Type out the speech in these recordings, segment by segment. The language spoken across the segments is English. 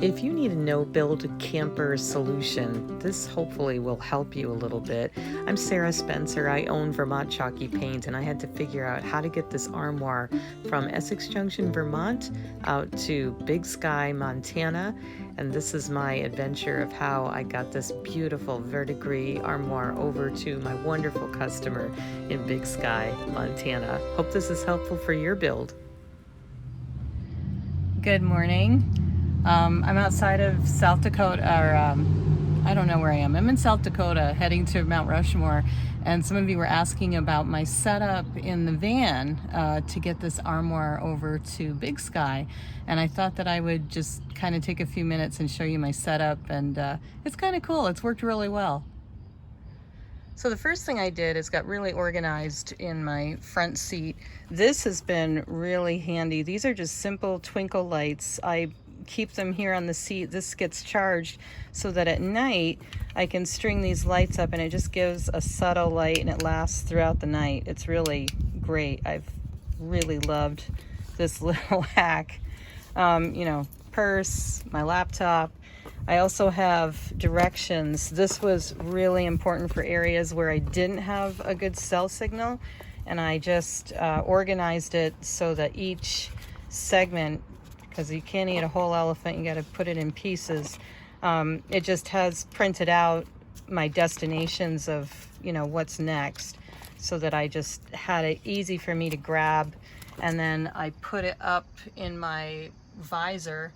If you need a no-build camper solution, this hopefully will help you a little bit. I'm Sarah Spencer. I own Vermont Chalky Paint, and I had to figure out how to get this armoire from Essex Junction, Vermont, out to Big Sky, Montana. And this is my adventure of how I got this beautiful verdigris armoire over to my wonderful customer in Big Sky, Montana. Hope this is helpful for your build. Good morning. I'm outside of South Dakota, or I don't know where I am. I'm in South Dakota heading to Mount Rushmore, and some of you were asking about my setup in the van to get this armoire over to Big Sky, and I thought that I would just kind of take a few minutes and show you my setup, and it's kind of cool. It's worked really well. So the first thing I did is got really organized in my front seat. This has been really handy. These are just simple twinkle lights. I keep them here on the seat. This gets charged so that at night I can string these lights up, and it just gives a subtle light and it lasts throughout the night. It's really great. I've really loved this little hack. Purse, my laptop. I also have directions. This was really important for areas where I didn't have a good cell signal, and I just organized it so that each segment, because you can't eat a whole elephant, you got to put it in pieces. It just has printed out my destinations of, what's next, so that I just had it easy for me to grab. And then I put it up in my visor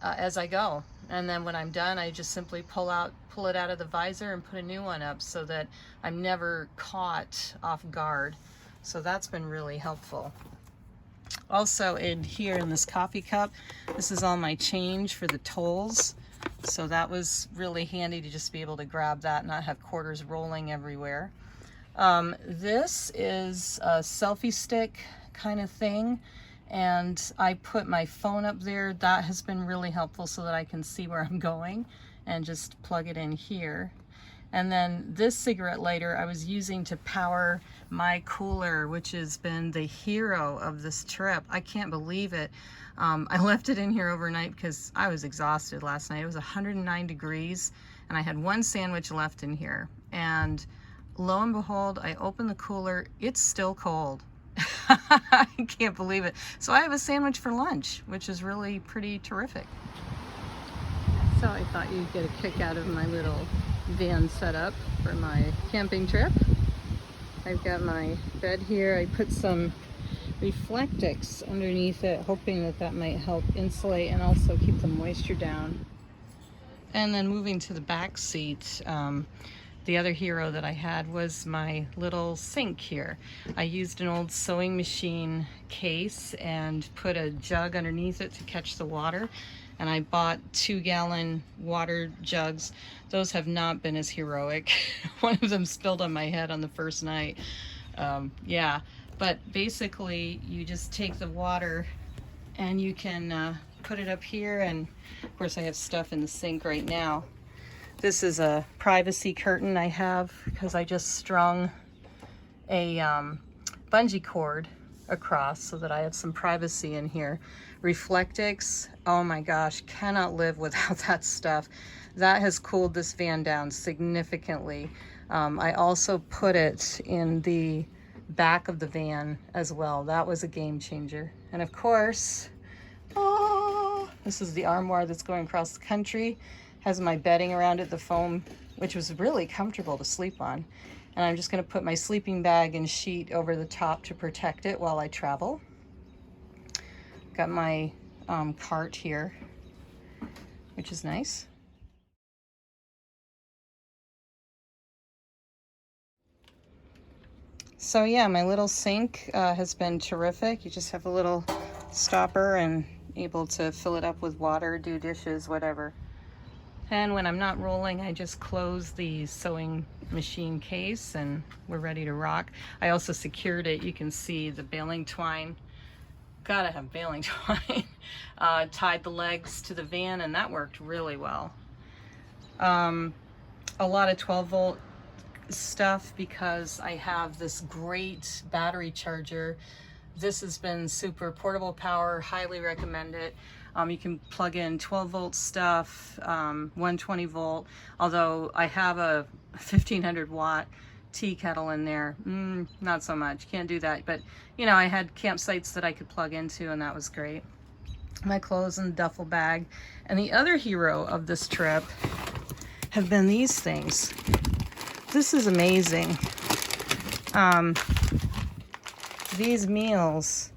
as I go. And then when I'm done, I just simply pull it out of the visor and put a new one up so that I'm never caught off guard. So that's been really helpful. Also in here in this coffee cup, this is all my change for the tolls. So that was really handy to just be able to grab that and not have quarters rolling everywhere. This is a Selfie-Stick kind of thing, and I put my phone up there. That has been really helpful so that I can see where I'm going and just plug it in here. And then this cigarette lighter I was using to power my cooler, which has been the hero of this trip. I can't believe it. I left it in here overnight because I was exhausted last night. It was 109 degrees and I had one sandwich left in here. And lo and behold, I opened the cooler, it's still cold. I can't believe it. So I have a sandwich for lunch, which is really pretty terrific. So I thought you'd get a kick out of my little van setup for my camping trip. I've got my bed here. I put some Reflectix underneath it, hoping that might help insulate and also keep the moisture down. And then moving to the back seat, the other hero that I had was my little sink here. I used an old sewing machine case and put a jug underneath it to catch the water. And I bought 2-gallon water jugs. Those have not been as heroic. One of them spilled on my head on the first night. But basically you just take the water and you can put it up here. And of course I have stuff in the sink right now. This is a privacy curtain I have because I just strung a bungee cord across so that I have some privacy in here. Reflectix, oh my gosh, cannot live without that stuff. That has cooled this van down significantly. I also put it in the back of the van as well. That was a game changer. And of course, this is the armoire that's going across the country. Has my bedding around it, the foam, which was really comfortable to sleep on. And I'm just going to put my sleeping bag and sheet over the top to protect it while I travel. Got my cart here, which is nice. So yeah, my little sink has been terrific. You just have a little stopper and able to fill it up with water, do dishes, whatever. And when I'm not rolling, I just close the sewing machine case and we're ready to rock. I also secured it. You can see the baling twine. Gotta have baling twine. Tied the legs to the van, and that worked really well. A lot of 12-volt stuff because I have this great battery charger. This has been super portable power, highly recommend it. You can plug in 12-volt stuff, 120 volt, although I have a 1500 watt tea kettle in there. Not so much, can't do that. But you know, I had campsites that I could plug into, and that was great. My clothes in the duffel bag. And the other hero of this trip have been these things. This is amazing. These meals,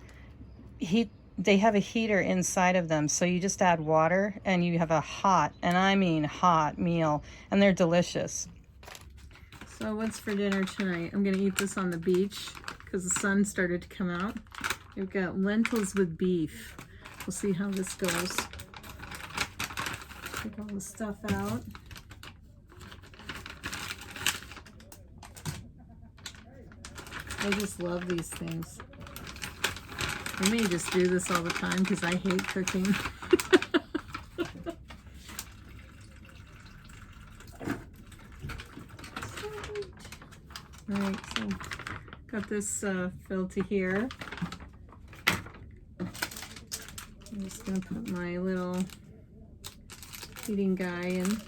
they have a heater inside of them, so you just add water and you have a hot, and I mean hot meal, and they're delicious. So what's for dinner tonight? I'm gonna eat this on the beach because the sun started to come out. We've got lentils with beef. We'll see how this goes. Take all the stuff out. I just love these things. I may just do this all the time because I hate cooking. Alright, so got this filled to here. I'm just going to put my little heating guy in.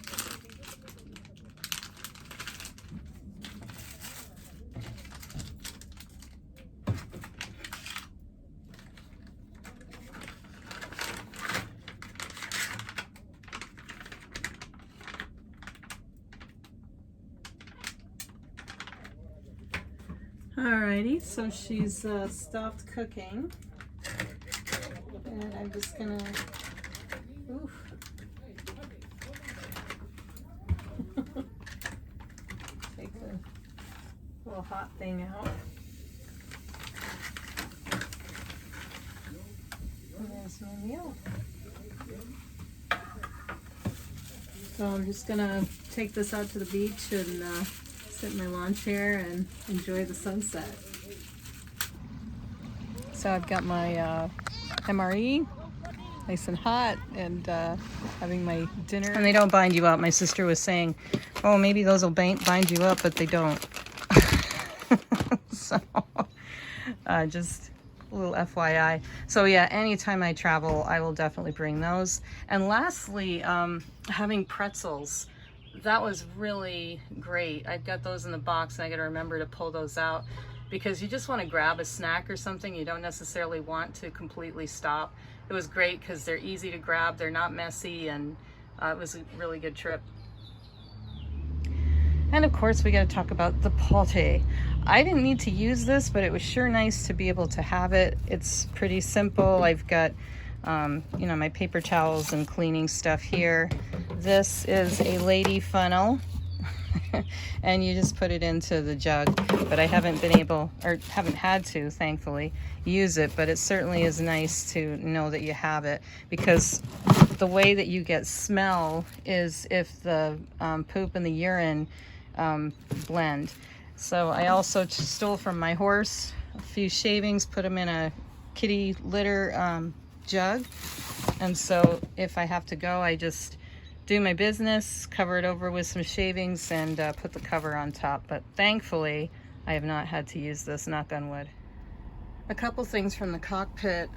Alrighty, so she's stopped cooking, and I'm just gonna, take the little hot thing out. And there's my meal. So I'm just gonna take this out to the beach and sit in my lawn chair and enjoy the sunset. So I've got my MRE nice and hot, and having my dinner. And they don't bind you up. My sister was saying, oh, maybe those will bind you up, but they don't. So just a little FYI. So yeah, anytime I travel, I will definitely bring those. And lastly, having pretzels. That was really great. I've got those in the box, and I got to remember to pull those out because you just want to grab a snack or something. You don't necessarily want to completely stop. It was great because they're easy to grab, they're not messy, and it was a really good trip. And of course, we got to talk about the pote. I didn't need to use this, but it was sure nice to be able to have it. It's pretty simple. I've got you know, my paper towels and cleaning stuff here. This is a lady funnel and you just put it into the jug, but I haven't been able, or haven't had to, thankfully, use it, but it certainly is nice to know that you have it, because the way that you get smell is if the poop and the urine blend. So I also stole from my horse a few shavings, put them in a kitty litter jug, and so if I have to go, I just do my business, cover it over with some shavings, and put the cover on top. But thankfully I have not had to use this, knock on wood. A couple things from the cockpit.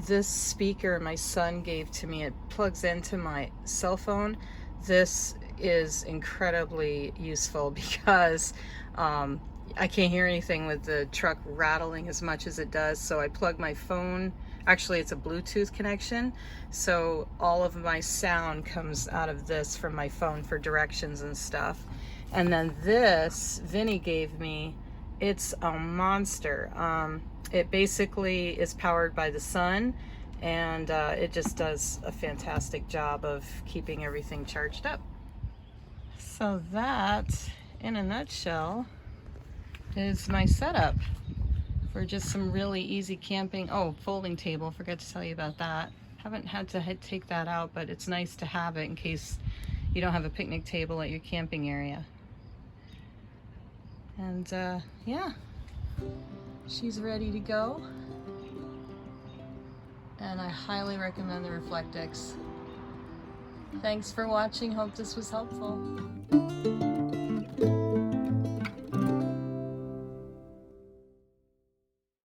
This speaker my son gave to me, it plugs into my cell phone. This is incredibly useful because I can't hear anything with the truck rattling as much as it does, so I plug my phone. Actually, it's a Bluetooth connection, so all of my sound comes out of this from my phone for directions and stuff. And then this, Vinny gave me, it's a monster. It basically is powered by the sun, and it just does a fantastic job of keeping everything charged up. So that, in a nutshell, is my setup for just some really easy camping. Oh, folding table, forgot to tell you about that. Haven't had to take that out, but it's nice to have it in case you don't have a picnic table at your camping area. And yeah, she's ready to go. And I highly recommend the Reflectix. Thanks for watching, hope this was helpful.